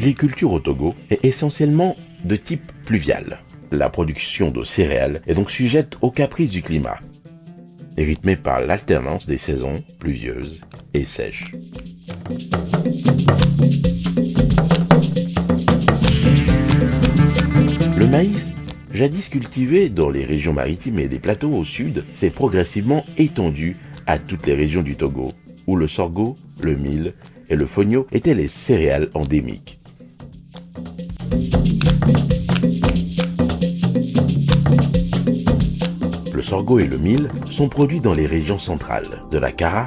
L'agriculture au Togo est essentiellement de type pluvial. La production de céréales est donc sujette aux caprices du climat, rythmée par l'alternance des saisons pluvieuses et sèches. Le maïs, jadis cultivé dans les régions maritimes et des plateaux au sud, s'est progressivement étendu à toutes les régions du Togo, où le sorgho, le mil et le fonio étaient les céréales endémiques. Le sorgho et le mil sont produits dans les régions centrales, de la Kara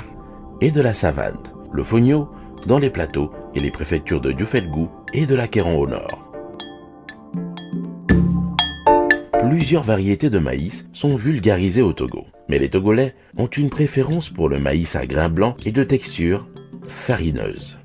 et de la savane. Le fonio dans les plateaux et les préfectures de Dioufetgou et de l'Akéran au nord. Plusieurs variétés de maïs sont vulgarisées au Togo, mais les Togolais ont une préférence pour le maïs à grains blancs et de texture farineuse.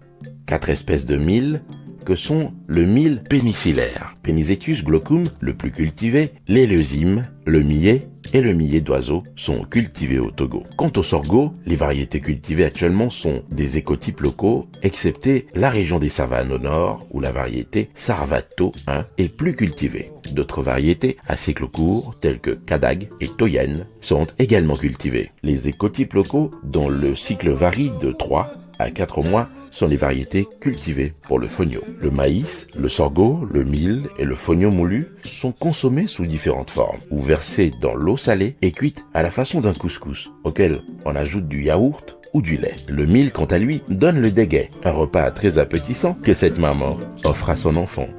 4 espèces de mil que sont le mil pénicellaire, Penicetus glaucum le plus cultivé, l'éleusyme, le millet et le millet d'oiseau sont cultivés au Togo. Quant au sorgho, les variétés cultivées actuellement sont des écotypes locaux, excepté la région des savanes au nord, où la variété Sarvato 1 est plus cultivée. D'autres variétés à cycle court, telles que Kadag et Toyen, sont également cultivées. Les écotypes locaux, dont le cycle varie de 3 à 4 mois, sont les variétés cultivées pour le fonio. Le maïs, le sorgho, le mil et le fonio moulu sont consommés sous différentes formes, ou versés dans l'eau salée et cuites à la façon d'un couscous, auquel on ajoute du yaourt ou du lait. Le mil, quant à lui, donne le déguet, un repas très appétissant que cette maman offre à son enfant.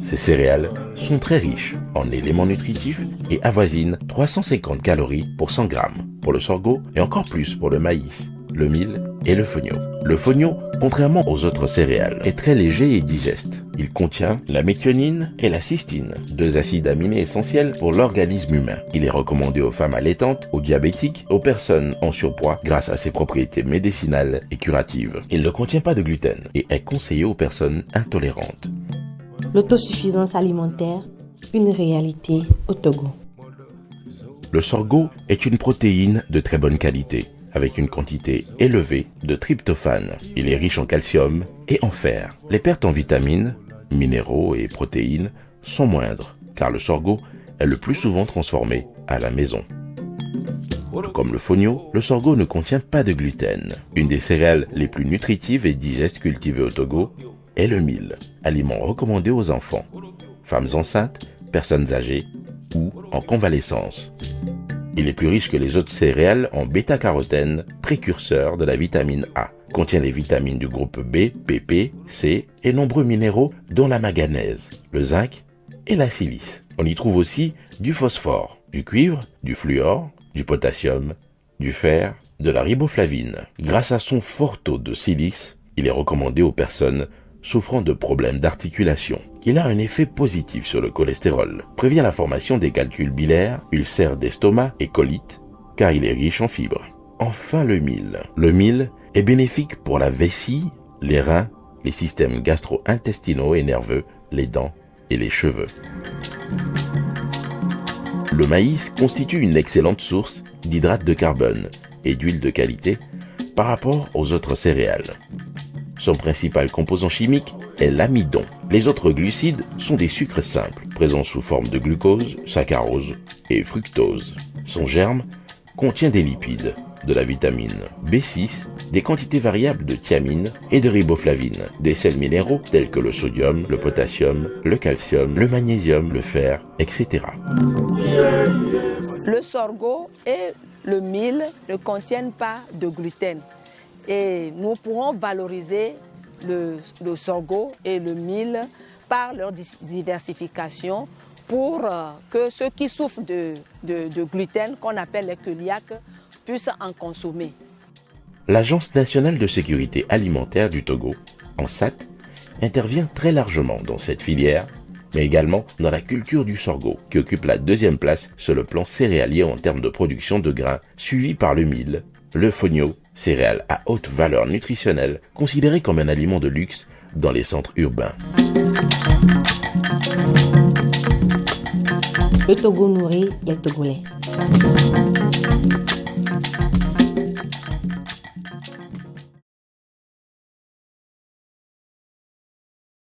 Ces céréales sont très riches en éléments nutritifs et avoisinent 350 calories pour 100 grammes pour le sorgho et encore plus pour le maïs, le mil et le fonio. Le fonio, contrairement aux autres céréales, est très léger et digeste. Il contient la méthionine et la cystine, 2 acides aminés essentiels pour l'organisme humain. Il est recommandé aux femmes allaitantes, aux diabétiques, aux personnes en surpoids grâce à ses propriétés médicinales et curatives. Il ne contient pas de gluten et est conseillé aux personnes intolérantes. L'autosuffisance alimentaire, une réalité au Togo. Le sorgho est une protéine de très bonne qualité, avec une quantité élevée de tryptophane. Il est riche en calcium et en fer. Les pertes en vitamines, minéraux et protéines sont moindres, car le sorgho est le plus souvent transformé à la maison. Comme le fonio, le sorgho ne contient pas de gluten. Une des céréales les plus nutritives et digestes cultivées au Togo est le mil, aliment recommandé aux enfants, femmes enceintes, personnes âgées ou en convalescence. Il est plus riche que les autres céréales en bêta-carotène, précurseur de la vitamine A. Contient les vitamines du groupe B, PP, C et nombreux minéraux dont la manganèse, le zinc et la silice. On y trouve aussi du phosphore, du cuivre, du fluor, du potassium, du fer, de la riboflavine. Grâce à son fort taux de silice, il est recommandé aux personnes souffrant de problèmes d'articulation. Il a un effet positif sur le cholestérol, prévient la formation des calculs biliaires, ulcères d'estomac et colites, car il est riche en fibres. Enfin le mil. Le mil est bénéfique pour la vessie, les reins, les systèmes gastro-intestinaux et nerveux, les dents et les cheveux. Le maïs constitue une excellente source d'hydrates de carbone et d'huile de qualité par rapport aux autres céréales. Son principal composant chimique est l'amidon. Les autres glucides sont des sucres simples, présents sous forme de glucose, saccharose et fructose. Son germe contient des lipides, de la vitamine B6, des quantités variables de thiamine et de riboflavine, des sels minéraux tels que le sodium, le potassium, le calcium, le magnésium, le fer, etc. Le sorgho et le mil ne contiennent pas de gluten. Et nous pourrons valoriser le sorgho et le mil par leur diversification pour que ceux qui souffrent de gluten, qu'on appelle les cœliaques, puissent en consommer. L'Agence nationale de sécurité alimentaire du Togo, ANSAT, intervient très largement dans cette filière, mais également dans la culture du sorgho, qui occupe la 2e place sur le plan céréalier en termes de production de grains, suivi par le mil, le fonio, céréale à haute valeur nutritionnelle, considérée comme un aliment de luxe dans les centres urbains. Le Togo nourrit les Togolais.